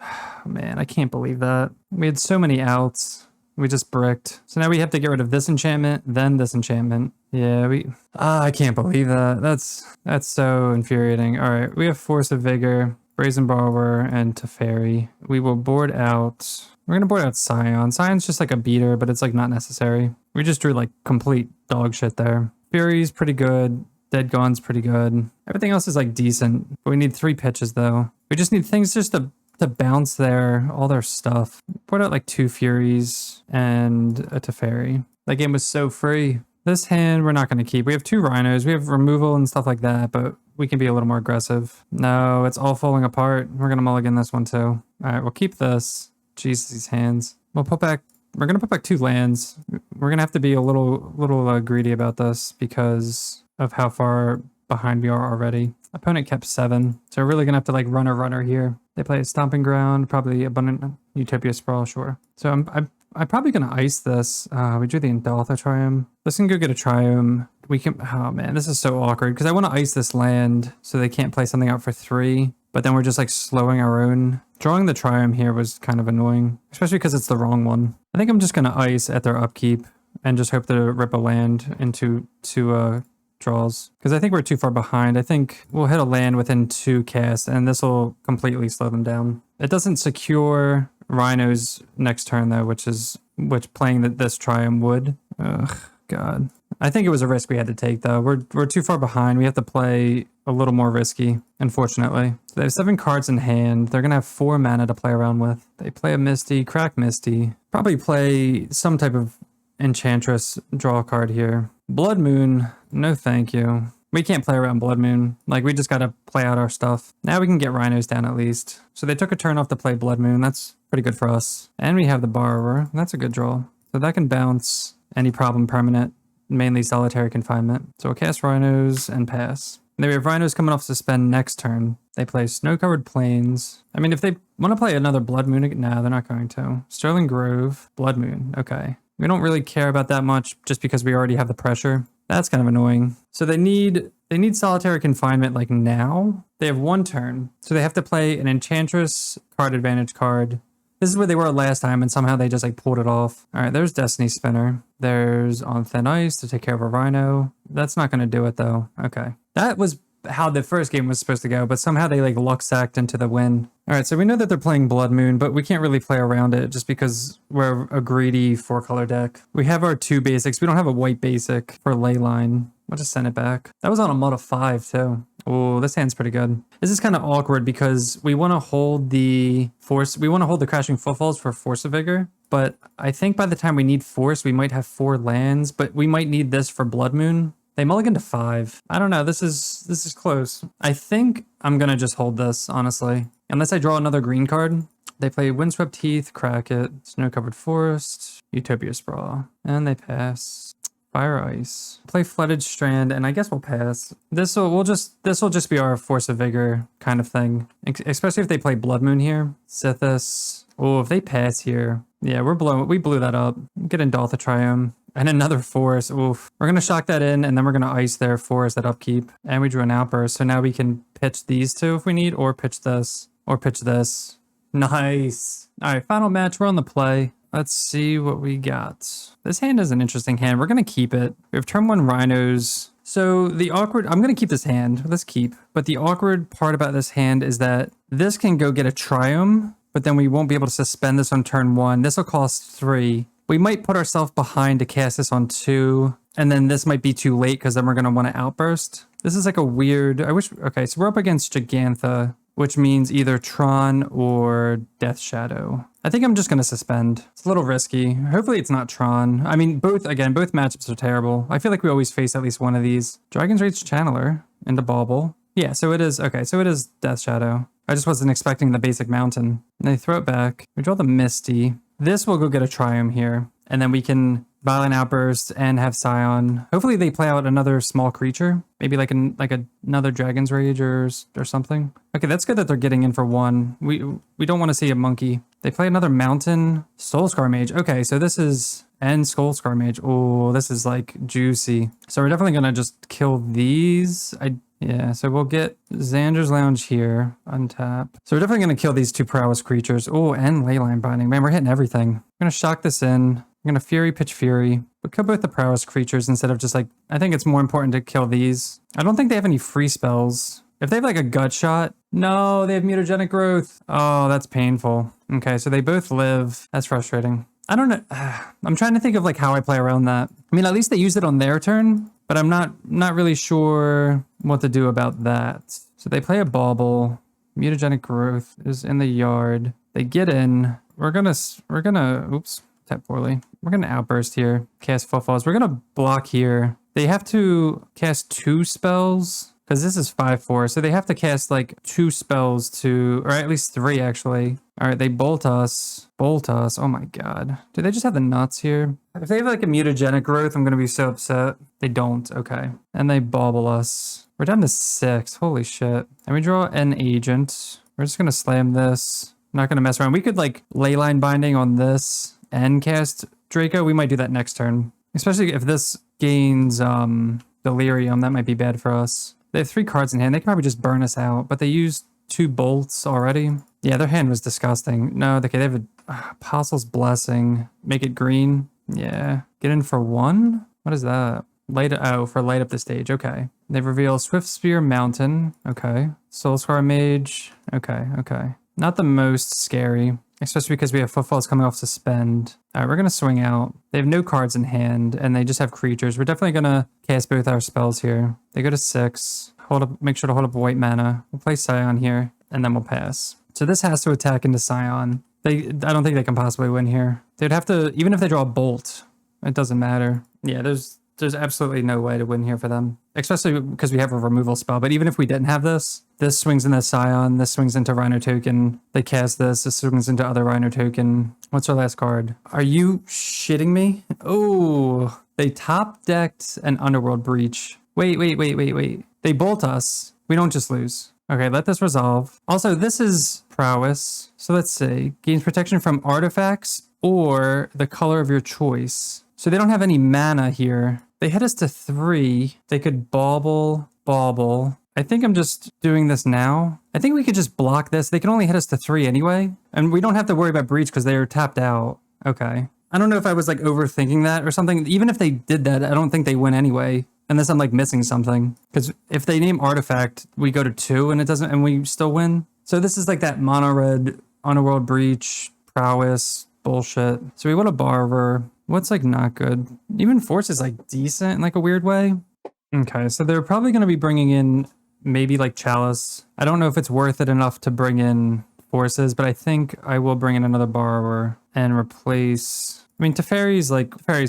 Man, I can't believe that. We had so many outs. We just bricked. So now we have to get rid of this enchantment, then this enchantment. Yeah, I can't believe that. That's so infuriating. All right, we have Force of Vigor, Brazen Borrower, and Teferi. We will board out. We're going to board out Scion. Scion's just like a beater, but it's like not necessary. We just drew like complete dog shit there. Fury's pretty good. Dead Gone's pretty good. Everything else is like decent, but we need 3 pitches though. We just need things just to bounce all their stuff. Put out like 2 Furies and a Teferi. That game was so free. This hand we're not going to keep. We have 2 Rhinos. We have removal and stuff like that, but we can be a little more aggressive. No, it's all falling apart. We're going to mulligan this one too. All right, we'll keep this. Jesus, these hands. We're going to put back 2 lands. We're going to have to be a little greedy about this because of how far behind we are already. Opponent kept 7, so we're really going to have to like run a runner here. They play a Stomping Ground, probably Abundant Utopia Sprawl, sure. So I'm probably going to ice this. We drew the Endotha Triumph. Let's go get a Triumph. We can, oh man, this is so awkward because I want to ice this land so they can't play something out for 3, but then we're just like slowing our own. Drawing the Triumph here was kind of annoying, especially because it's the wrong one. I think I'm just going to ice at their upkeep and just hope to rip a land into 2 draws, because I think we're too far behind. I think we'll hit a land within 2 casts, and this will completely slow them down. It doesn't secure Rhinos next turn, though, which playing this Triumph would. Ugh, God. I think it was a risk we had to take, though. We're too far behind. We have to play a little more risky, unfortunately. So they have 7 cards in hand. They're going to have 4 mana to play around with. They play a Misty, crack Misty. Probably play some type of Enchantress, draw a card here. Blood Moon, no thank you. We can't play around Blood Moon. Like, we just got to play out our stuff. Now we can get Rhinos down at least. So they took a turn off to play Blood Moon. That's pretty good for us. And we have the Borrower. That's a good draw. So that can bounce any problem permanent, mainly solitary confinement. So we'll cast Rhinos and pass. And then we have Rhinos coming off suspend next turn. They play Snow-Covered Plains. I mean, if they want to play another Blood Moon, no, they're not going to. Sterling Grove, Blood Moon, okay. We don't really care about that much just because we already have the pressure. That's kind of annoying. So they need solitary confinement like now. They have 1 turn. So they have to play an Enchantress card advantage card. This is where they were last time, and somehow they just like pulled it off. All right, there's Destiny Spinner. There's On Thin Ice to take care of a Rhino. That's not going to do it though. Okay. That was how the first game was supposed to go, but somehow they like luck sacked into the win. All right, so we know that they're playing Blood Moon, but we can't really play around it just because we're a greedy 4-color deck. We have our 2 basics. We don't have a white basic for Leyline. I'll just send it back. That was on a mod of 5 too. Oh, this hand's pretty good. This is kind of awkward because we want to hold the Force. We want to hold the Crashing Footfalls for Force of Vigor, but I think by the time we need Force, we might have 4 lands, but we might need this for Blood Moon. They mulligan to 5. I don't know. This is close. I think I'm gonna just hold this, honestly. Unless I draw another green card. They play Windswept Heath, Crack It, Snow Covered Forest, Utopia Sprawl, and they pass. Fire Ice. Play Flooded Strand, and I guess we'll pass. This will just be our Force of Vigor kind of thing, especially if they play Blood Moon here. Sithis. Oh, if they pass here, yeah, we blew that up. Get in Doltha Triumph. And another Force. Oof. We're going to shock that in, and then we're going to ice their Forest at upkeep. And we drew an Outburst, so now we can pitch these two if we need, or pitch this, or pitch this. Nice. All right, final match. We're on the play. Let's see what we got. This hand is an interesting hand. We're going to keep it. We have turn 1 Rhinos. So the awkward, I'm going to keep this hand. Let's keep. But the awkward part about this hand is that this can go get a Triumph, but then we won't be able to suspend this on turn 1. This will cost 3. We might put ourselves behind to cast this on 2, and then this might be too late because then we're going to want to Outburst. This is like a weird, okay, so we're up against Gigantha, which means either Tron or Death Shadow. I think I'm just going to suspend. It's a little risky. Hopefully it's not Tron. I mean, both matchups are terrible. I feel like we always face at least one of these. Dragon's Rage Channeler into Bauble. Yeah, so it is, okay, so it is Death Shadow. I just wasn't expecting the basic mountain. And they throw it back. We draw the Misty. This will go get a Triumph here. And then we can Violent Outburst and have Scion. Hopefully they play out another small creature. Maybe like another Dragon's Rage or something. Okay, that's good that they're getting in for 1. We don't want to see a monkey. They play another mountain. Soulscar Mage. Okay, so this is... And Soulscar Mage. Oh, this is like juicy. So we're definitely going to just kill these. Yeah, so we'll get Xander's Lounge here, untap. So we're definitely going to kill these 2 Prowess creatures. Oh, and Leyline Binding. Man, we're hitting everything. I'm going to shock this in. I'm going to Fury, pitch Fury. But kill both the Prowess creatures instead of just like... I think it's more important to kill these. I don't think they have any free spells. If they have like a Gut Shot... No, they have Mutagenic Growth. Oh, that's painful. Okay, so they both live. That's frustrating. I don't know. I'm trying to think of like how I play around that. I mean, at least they used it on their turn. But I'm not really sure what to do about that. So they play a Bauble. Mutagenic Growth is in the yard. They get in. We're gonna, oops, tap poorly. We're gonna Outburst here. Cast Footfalls. We're gonna block here. They have to cast 2 spells because this is 5/4. So they have to cast like 2 spells to, or at least 3 actually. All right, they bolt us. Bolt us. Oh my god. Do they just have the nuts here? If they have like a Mutagenic Growth, I'm going to be so upset. They don't. Okay. And they bauble us. We're down to 6. Holy shit. And we draw an agent. We're just going to slam this. I'm not going to mess around. We could like Leyline Binding on this and cast Draco. We might do that next turn. Especially if this gains Delirium. That might be bad for us. They have 3 cards in hand. They can probably just burn us out. But they used 2 bolts already. Yeah, their hand was disgusting. No, okay, they have a Apostle's Blessing. Make it green. Yeah. Get in for 1? What is that? Light up the stage. Okay. They reveal Swift Spear Mountain. Okay. Soulscar Mage. Okay. Not the most scary, especially because we have Footfalls coming off Suspend. All right, we're going to swing out. They have no cards in hand, and they just have creatures. We're definitely going to cast both our spells here. They go to 6. Make sure to hold up white mana. We'll play Scion here, and then we'll pass. So this has to attack into Scion. I don't think they can possibly win here. They'd have to, even if they draw a Bolt, it doesn't matter. Yeah, there's absolutely no way to win here for them, especially because we have a removal spell. But even if we didn't have this swings into Scion, this swings into Rhino token. They cast this swings into other Rhino token. What's our last card? Are you shitting me? Oh, they top decked an Underworld Breach. Wait. They bolt us. We don't just lose. Okay, let this resolve. Also, this is Prowess. So let's see. Gains protection from artifacts or the color of your choice. So they don't have any mana here. They hit us to 3. They could bauble. I think I'm just doing this now. I think we could just block this. They can only hit us to 3 anyway. And we don't have to worry about Breach because they are tapped out. Okay. I don't know if I was like overthinking that or something. Even if they did that, I don't think they win anyway. Unless I'm like missing something. Because if they name Artifact, we go to 2 and it doesn't, and we still win. So this is like that mono red Underworld Breach, Prowess, bullshit. So we want a Barber. What's like not good? Even Force is like decent in like a weird way. Okay, so they're probably going to be bringing in maybe like Chalice. I don't know if it's worth it enough to bring in Forces, but I think I will bring in another Borrower and replace... I mean, Teferi's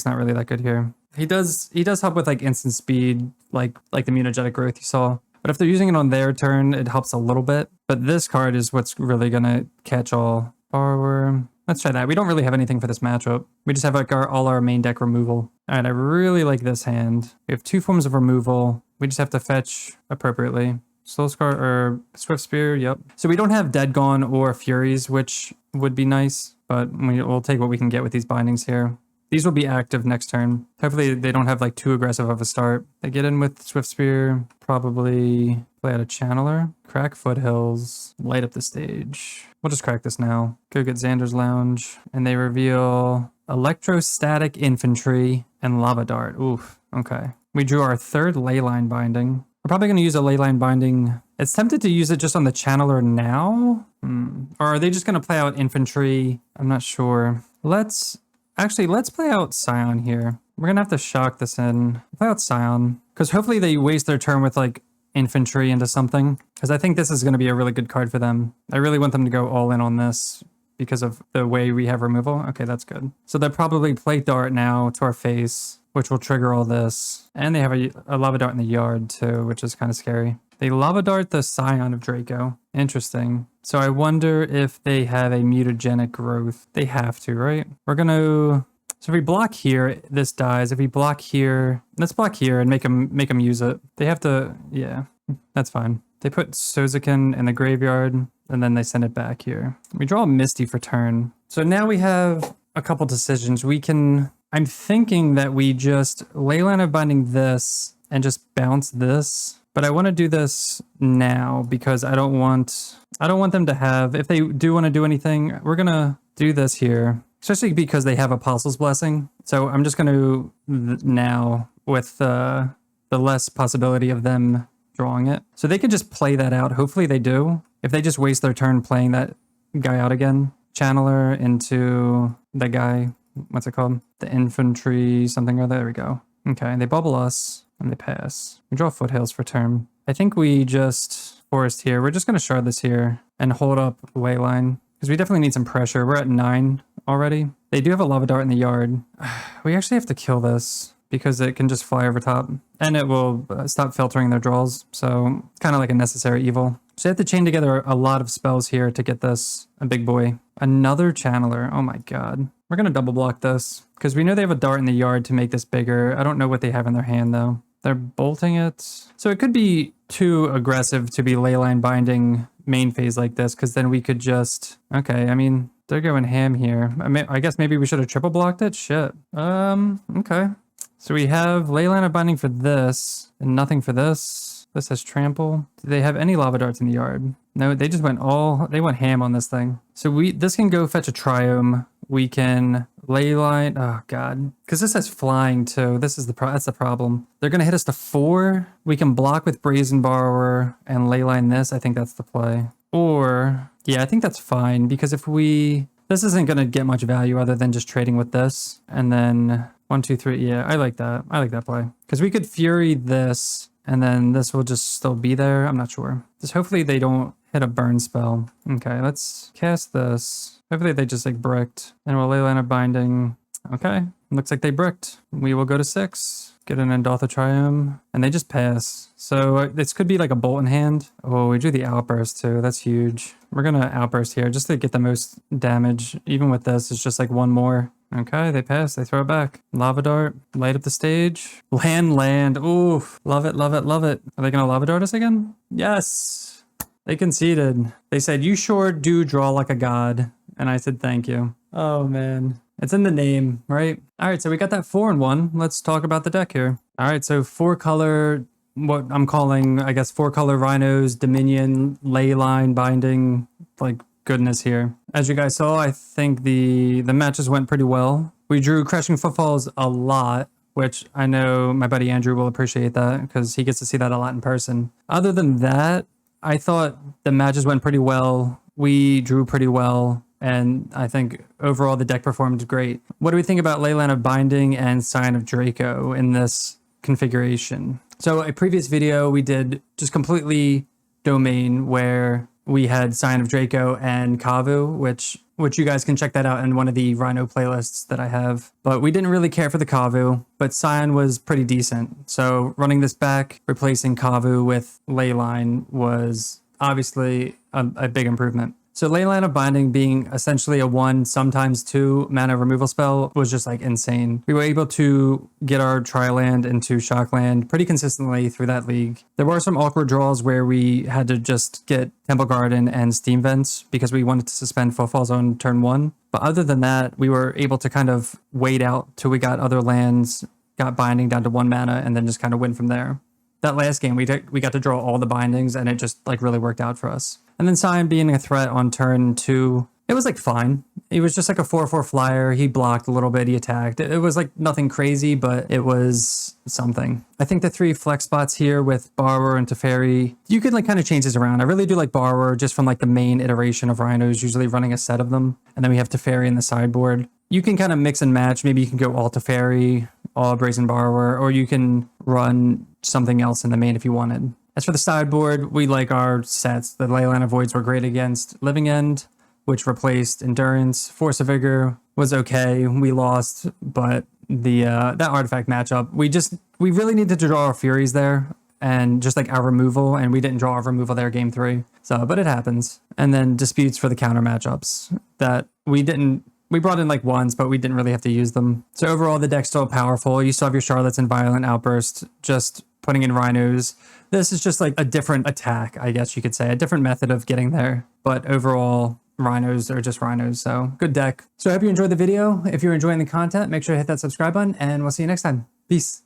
not really that good here. He does help with like instant speed, like the mutagenic growth you saw. But if they're using it on their turn, it helps a little bit. But this card is what's really gonna catch all. Borrower. Let's try that. We don't really have anything for this matchup. We just have like all our main deck removal. All right, I really like this hand. We have 2 forms of removal. We just have to fetch appropriately. Soul Scar or Swift Spear, yep. So we don't have Dead Gone or Furies, which would be nice, but we'll take what we can get with these bindings here. These will be active next turn. Hopefully they don't have like too aggressive of a start. They get in with Swift Spear, probably play out a Channeler, crack Foothills, light up the stage. We'll just crack this now. Go get Xander's Lounge, and they reveal Electrostatic Infantry and Lava Dart. Oof, okay. We drew our 3rd Leyline Binding. We're probably going to use a Leyline Binding. It's tempted to use it just on the Channeler now. Or are they just going to play out Infantry? I'm not sure. Let's play out Scion here. We're going to have to shock this in. Play out Scion. Because hopefully they waste their turn with like Infantry into something. Because I think this is going to be a really good card for them. I really want them to go all in on this because of the way we have removal. Okay, that's good. So they'll probably play Dart now to our face, which will trigger all this. And they have a Lava Dart in the yard too, which is kind of scary. They Lava Dart the Scion of Draco. Interesting. So I wonder if they have a mutagenic growth. They have to, right? We're going to... So if we block here, this dies. If we block here, let's block here and make them use it. They have to... Yeah, that's fine. They put Sozikin in the graveyard, and then they send it back here. We draw a Misty for turn. So now we have a couple decisions. We can... I'm thinking that we just Leyline Binding this and just bounce this. But I want to do this now because I don't want them to have, if they do want to do anything, we're going to do this here, especially because they have Apostle's Blessing. So I'm just going to now with the less possibility of them drawing it. So they could just play that out. Hopefully they do. If they just waste their turn playing that guy out again, Channeler into the guy, what's it called? The Infantry something or other. There we go. Okay, they bubble us. And they pass. We draw Foothills for turn. I think we just forest here. We're just going to shard this here and hold up Leyline because we definitely need some pressure. We're at 9 already. They do have a Lava Dart in the yard. We actually have to kill this because it can just fly over top and it will stop filtering their draws. So it's kind of like a necessary evil. So you have to chain together a lot of spells here to get this a big boy. Another Channeler. Oh my god. We're going to double block this because we know they have a dart in the yard to make this bigger. I don't know what they have in their hand though. They're bolting it. So it could be too aggressive to be Leyline Binding main phase like this, because then we could just... Okay, I mean, they're going ham here. I guess maybe we should have triple blocked it? Shit. Okay. So we have Leyline Binding for this, and nothing for this. This has Trample. Do they have any Lava Darts in the yard? No, they just went ham on this thing. So this can go fetch a Triome. We can Leyline, oh god, because this has flying too. This is that's the problem. They're gonna hit us to 4. We can block with Brazen Borrower and Leyline this. I think that's the play. Or yeah, I think that's fine because if this isn't gonna get much value other than just trading with this. And then 1, 2, 3. Yeah, I like that. I like that play because we could Fury this and then this will just still be there. I'm not sure. Just hopefully they don't hit a burn spell. Okay, let's cast this. Hopefully they just like bricked. And we'll Leyline Binding. Okay, looks like they bricked. We will go to 6. Get an Endotha Triome. And they just pass. So this could be like a bolt in hand. Oh, we drew the Outburst too. That's huge. We're going to Outburst here just to get the most damage. Even with this, it's just like 1 more. Okay, they pass. They throw it back. Lava Dart. Light up the stage. Land. Ooh, love it, love it, love it. Are they going to Lava Dart us again? Yes. They conceded. They said, you sure do draw like a god. And I said, thank you. Oh, man. It's in the name, right? All right, so we got that 4-1. Let's talk about the deck here. All right, so 4-color, what I'm calling, I guess, 4-color Rhinos, Dominion, Leyline Binding, like goodness here. As you guys saw, I think the matches went pretty well. We drew Crashing Footfalls a lot, which I know my buddy Andrew will appreciate that because he gets to see that a lot in person. Other than that, I thought the matches went pretty well. We drew pretty well. And I think overall the deck performed great. What do we think about Leyline Binding and Scion of Draco in this configuration? So a previous video we did just completely domain where we had Scion of Draco and Kavu, which which you guys can check that out in one of the Rhino playlists that I have. But we didn't really care for the Kavu, but Scion was pretty decent. So running this back, replacing Kavu with Leyline was obviously a big improvement. So Leyline of Binding being essentially a 1, sometimes 2 mana removal spell was just like insane. We were able to get our Tri-land into Shockland pretty consistently through that league. There were some awkward draws where we had to just get Temple Garden and Steam Vents because we wanted to suspend Footfall Zone turn 1. But other than that, we were able to kind of wait out till we got other lands, got Binding down to 1 mana, and then just kind of win from there. That last game, we got to draw all the bindings, and it just like really worked out for us. And then Scion being a threat on turn 2, it was like fine. He was just like a 4/4 flyer. He blocked a little bit. He attacked. It was like nothing crazy, but it was something. I think the 3 flex spots here with Borrower and Teferi, you can like kind of change this around. I really do like Borrower just from like the main iteration of Rhinos, usually running a set of them. And then we have Teferi in the sideboard. You can kind of mix and match. Maybe you can go all Teferi, all Brazen Borrower, or you can run something else in the main if you wanted. As for the sideboard, we like our sets. The Leyline of Voids were great against Living End, which replaced Endurance. Force of Vigor was okay. We lost, but the that artifact matchup, we really needed to draw our Furies there and just like our removal, and we didn't draw our removal there game 3. So, but it happens. And then Disputes for the counter matchups that we brought in like ones, but we didn't really have to use them. So overall, the deck's still powerful. You still have your Charlottes and Violent Outburst, just putting in Rhinos. This is just like a different attack, I guess you could say, a different method of getting there. But overall, Rhinos are just Rhinos, so good deck. So I hope you enjoyed the video. If you're enjoying the content, make sure to hit that subscribe button, and we'll see you next time. Peace.